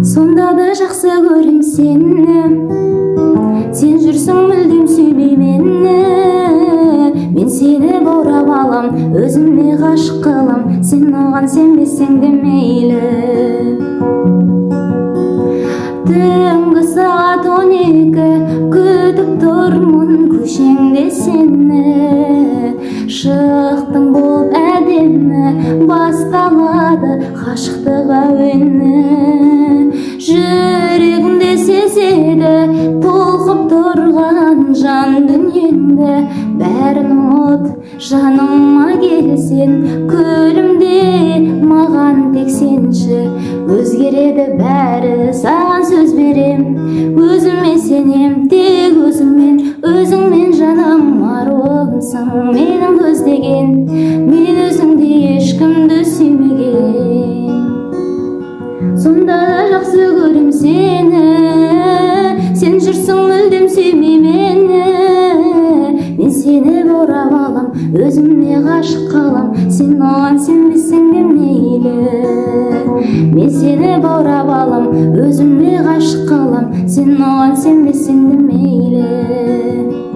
Sonda da жақсы көрем сені. Сен жүрсің мүлдем сүймей мені. Мен сені баурап алам, өзіме ғашық қылам. Сен оған сенбесең де мейлі. Түнгі сағат 12, күтіп тұрмын көшеңде сені. Шықтың болып әдемі, басталады ғашықтық әуені. Жүрегімде сезеді толқып тұрған жан дүниеңді. Бәрін ұмыт, жаныма келсең, күлімде маған тек сенші. Өзгереді бәрі, саған сөз берем, өзіме сенем, тек өзіңмен жаным аруымсың менің көздеген. Мен өзіңді ешкімді сүймеген. Сонда да жақсы көрем сені. Сен жүрсің мүлдем сүймей мені. Мен сені баурап алам, өзіме ғашық қылам. Сен оған сенбесең де мейлі. Мен сені баурап алам, өзіме ғашық қылам. Сен оған сенбесең де мейлі.